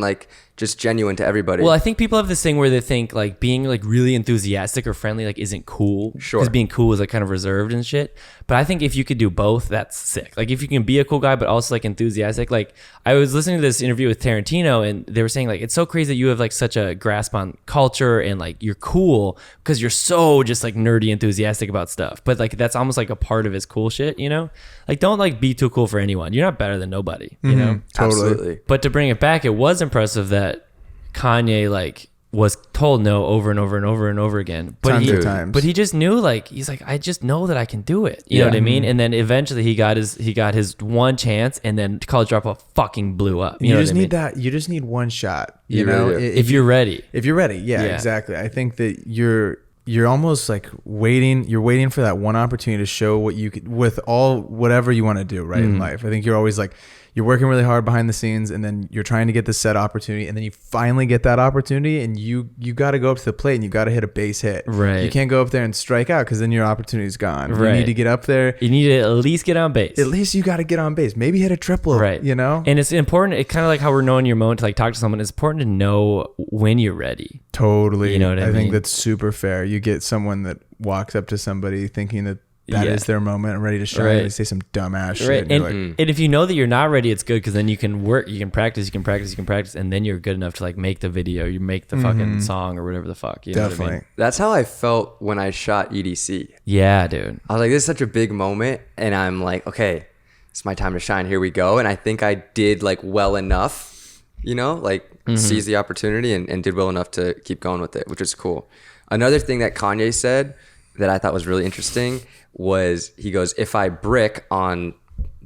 just genuine to everybody. Well, I think people have this thing where they think like being like really enthusiastic or friendly like isn't cool. Sure. Because being cool is like kind of reserved and shit. But I think if you could do both, that's sick. Like if you can be a cool guy but also like enthusiastic. Like I was listening to this interview with Tarantino and they were saying like it's so crazy that you have like such a grasp on culture and like you're cool because you're so just like nerdy enthusiastic about stuff. But like that's almost like a part of his cool shit, you know? Like don't like be too cool for anyone. You're not better than nobody, you know? Totally. Absolutely. But to bring it back, it was impressive that Kanye like was told no over and over and over and over again. But Times. he just knew like he's like I just know that I can do it. You know what I mean? And then eventually he got his one chance, and then College Dropout fucking blew up. You know just what I mean? need that. You just need one shot. You You know, really do. If you're ready. If you're ready, yeah, Yeah. exactly. I think that you're almost like waiting. You're waiting for that one opportunity to show what you could with whatever you want to do right in life. I think you're always like you're working really hard behind the scenes, and then you're trying to get the set opportunity, and then you finally get that opportunity, and you got to go up to the plate and you got to hit a base hit. Right. You can't go up there and strike out because then your opportunity's gone. Right. You need to get up there. You need to at least get on base. At least you got to get on base. Maybe hit a triple. Right. You know. And it's important. It's kind of like how we're knowing your moment to like talk to someone. It's important to know when you're ready. Totally. You know what I think mean? that's super fair. You get someone that walks up to somebody thinking that is Yeah. their moment and ready to shine. Right. And they say some dumbass shit. Right. And And, you're like, and if you know that you're not ready, it's good because then you can work, you can practice, and then you're good enough to like make the video, you make the fucking song or whatever the fuck. You know what I definitely. mean? That's how I felt when I shot EDC. Yeah, dude. I was like, this is such a big moment. And I'm like, okay, it's my time to shine. Here we go. And I think I did like well enough, you know, like seize the opportunity and did well enough to keep going with it, which is cool. Another thing that Kanye said that I thought was really interesting was he goes, if I brick on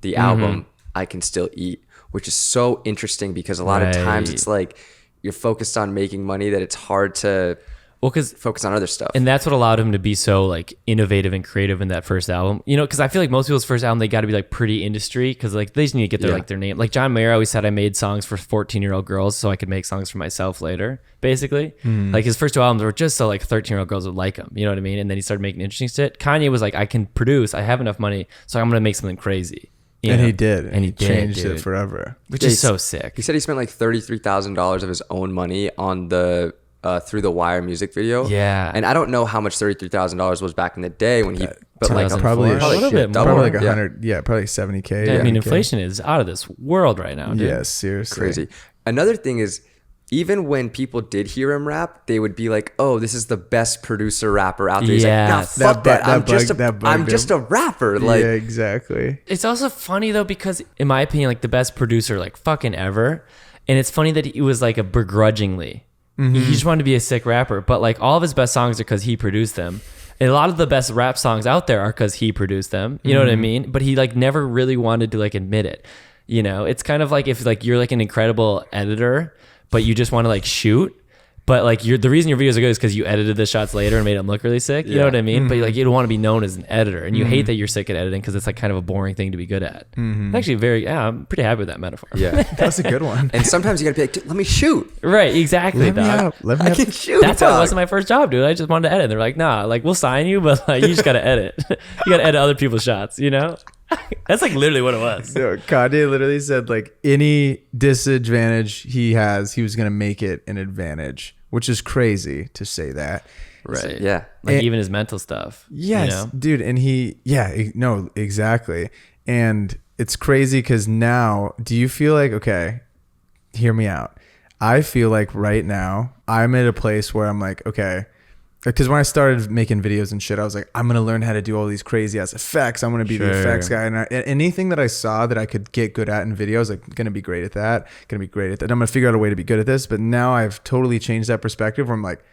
the album, I can still eat, which is so interesting because a lot of times Right. it's like you're focused on making money that it's hard to Well, because focus on other stuff. and that's what allowed him to be so like innovative and creative in that first album. You know, because I feel like most people's first album they got to be like pretty industry because like they just need to get their like their name. Like John Mayer always said, I made songs for 14-year-old girls so I could make songs for myself later. Basically, like his first two albums were just so like 13-year-old girls would like him. You know what I mean? And then he started making interesting shit. Kanye was like, I can produce. I have enough money, so I'm gonna make something crazy. You and know? he did. And he did, changed dude. it forever. Which is so sick. He said he spent like $33,000 of his own money on the Through the Wire music video. Yeah. And I don't know how much $33,000 was back in the day when he, but like Probably a little bit more. Probably like yeah. 100. Yeah, probably 70K. I mean, 80K. inflation is out of this world right now, dude. Yes, seriously. Crazy. Another thing is, even when people did hear him rap, they would be like, "Oh, this is the best producer rapper out there." He's like, "Nah, Yes. fuck that. I'm bugged just him. a rapper." Like, yeah, exactly. It's also funny though because, in my opinion, like the best producer like fucking ever, and it's funny that he was like a begrudgingly. He just wanted to be a sick rapper, but like all of his best songs are because he produced them. And a lot of the best rap songs out there are because he produced them. You know what I mean? But he like never really wanted to like admit it. You know, it's kind of like if like you're like an incredible editor, but you just want to like shoot. But like the reason your videos are good is because you edited the shots later and made them look really sick. You know what I mean? But like you don't want to be known as an editor, and you hate that you're sick at editing because it's like kind of a boring thing to be good at. It's actually I'm pretty happy with that metaphor. yeah. That's a good one. And sometimes you gotta be like, "Dude, let me shoot. Right, exactly, Let me dog. out. Let me I out. can shoot." That's how it dog. was in my first job, dude. I just wanted to edit. They're like, nah, like we'll sign you, but like you just gotta edit. You gotta edit other people's shots, you know? That's like literally what it was. No, Kanye literally said like any disadvantage he has, he was gonna make it an advantage, which is crazy to say that. Right. Yeah. Like And- even his mental stuff. Yes, You know? dude. And no, exactly. And it's crazy because now, do you feel like, okay, hear me out. I feel like right now I'm at a place where I'm like, okay, because when I started making videos and shit, I was like, I'm going to learn how to do all these crazy ass effects. I'm going to be the effects guy. And anything that I saw that I could get good at in videos, like going to be great at that, going to be great at that. I'm going to figure out a way to be good at this. But now I've totally changed that perspective where I'm like,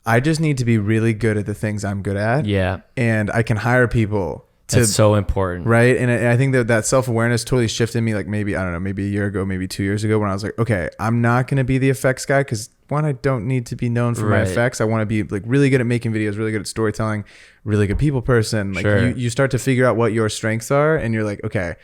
I just need to be really good at the things I'm good at. Yeah. And I can hire people to, That's so important. right. And I think that self-awareness totally shifted me like maybe, I don't know, maybe a year ago, maybe 2 years ago when I was like, okay, I'm not going to be the effects guy because one, I don't need to be known for my Right. effects. I want to be like really good at making videos, really good at storytelling, really good people person. Like Sure. you start to figure out what your strengths are and you're like, okay,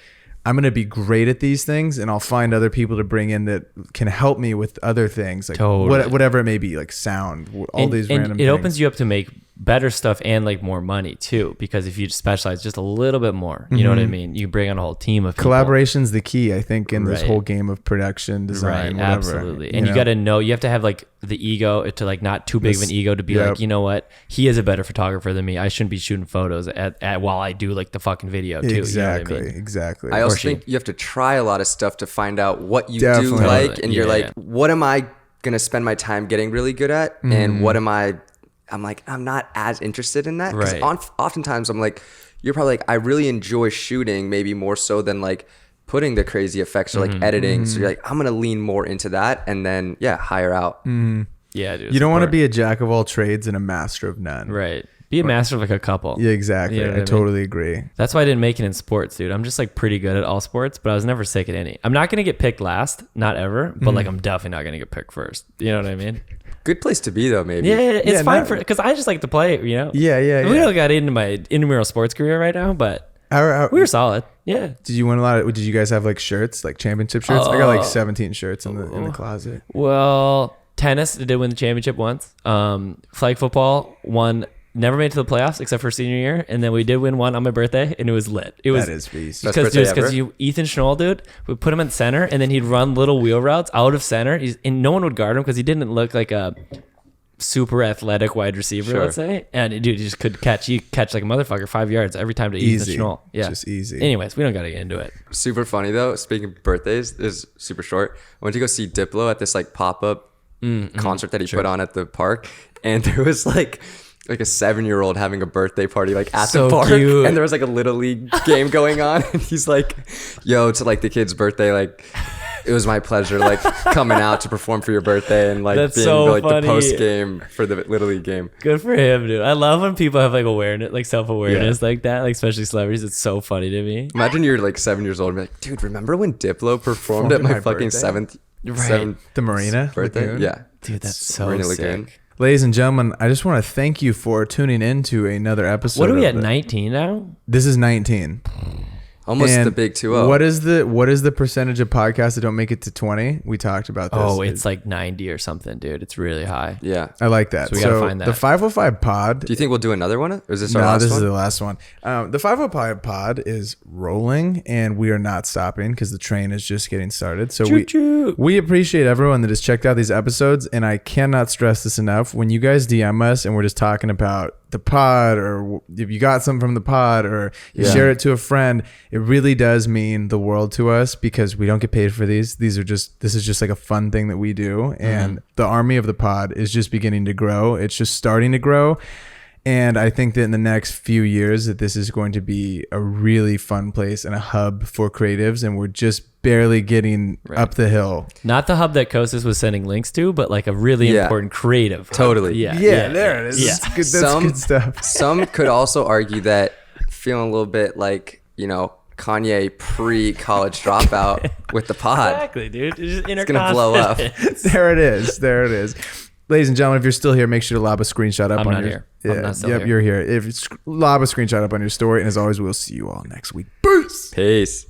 I'm going to be great at these things and I'll find other people to bring in that can help me with other things. Like Totally. whatever it may be, like sound, all these random it things. opens you up to make better stuff and like more money too, because if you specialize just a little bit more, you know what I mean, you bring on a whole team of people. Collaboration's the key, I think, in this whole game of production, design, whatever. Absolutely. And you got to know, you have to have like the ego to like not too big of an ego to be like, you know what, he is a better photographer than me. I shouldn't be shooting photos at while I do like the fucking video too. Exactly. You know what I mean? Exactly. I also think you have to try a lot of stuff to find out what you do like, and you're like, what am I gonna spend my time getting really good at, and what am I'm like, I'm not as interested in that. Because oftentimes I'm like, you're probably like, I really enjoy shooting, maybe more so than like putting the crazy effects or like editing. So you're like, I'm gonna lean more into that, and then hire out. Yeah, dude. You don't want to be a jack of all trades and a master of none. Right. Be a master of like a couple. Yeah, exactly. You know I totally agree. That's why I didn't make it in sports, dude. I'm just like pretty good at all sports, but I was never sick at any. I'm not gonna get picked last, not ever, but like I'm definitely not gonna get picked first. You know what I mean? Good place to be though, maybe. Yeah, it's fine for because I just like to play. You know. Yeah. We don't got into my intramural sports career right now, but we were solid. Yeah. Did you win a lot of? Did you guys have like shirts, like championship shirts? I got like 17 shirts in the closet. Well, tennis did win the championship once. Flag football won. Never made it to the playoffs except for senior year, and then we did win one on my birthday, and it was lit. It was that is beast. because Ethan Schnoll, dude, we put him in center, and then he'd run little wheel routes out of center, and no one would guard him because he didn't look like a super athletic wide receiver, let's say. And dude, he just could catch. He catch like a motherfucker 5 yards every time to Ethan Schnoll. Yeah, just easy. Anyways, we don't got to get into it. Super funny though. Speaking of birthdays, this is super short. I went to go see Diplo at this like pop up concert that he put on at the park, and there was like a 7-year-old having a birthday party like at the park, cute. And there was like a little league game going on, and he's like, yo, to like the kid's birthday, like it was my pleasure like coming out to perform for your birthday, and like That's being so like funny. the post game for the little league game. Good for him, dude. I love when people have like awareness, like self-awareness like that, like especially celebrities. It's so funny to me. Imagine you're like 7 years old and be like, dude, remember when Diplo performed at my fucking birthday? seventh The Marina birthday? Lagoon? Yeah, Dude, that's so Marina sick. Lagoon. Ladies and gentlemen, I just want to thank you for tuning in to another episode. What are we at, 19 now? This is 19. Almost And the big 2-0. What is the percentage of podcasts that don't make it to 20? We talked about this. Oh, it's like 90 or something, dude. It's really high. Yeah. I like that. So we gotta find that. The 505 pod. Do you think we'll do another one? Or is this our No, last this one? is the last one. The 505 pod is rolling, and we are not stopping because the train is just getting started. So we appreciate everyone that has checked out these episodes, and I cannot stress this enough. When you guys DM us and we're just talking about the pod, or if you got something from the pod, or you share it to a friend, it really does mean the world to us because we don't get paid for these. This is just like a fun thing that we do, and the army of the pod is just beginning to grow. It's just starting to grow. And I think that in the next few years that this is going to be a really fun place and a hub for creatives, and we're just barely getting up the hill. Not the hub that Kostas was sending links to, but like a really important creative hub. Totally. Yeah, there it is. Yeah. That's good stuff. Some could also argue that feeling a little bit like, Kanye pre-college dropout with the pod. Exactly, dude. It's It's going to blow up. There it is. Ladies and gentlemen, if you're still here, make sure to lob a screenshot up I'm on not your. here. Yeah, I'm not still yep, here. you're here. If lob a screenshot up on your story, and as always, we'll see you all next week. Peace. Peace.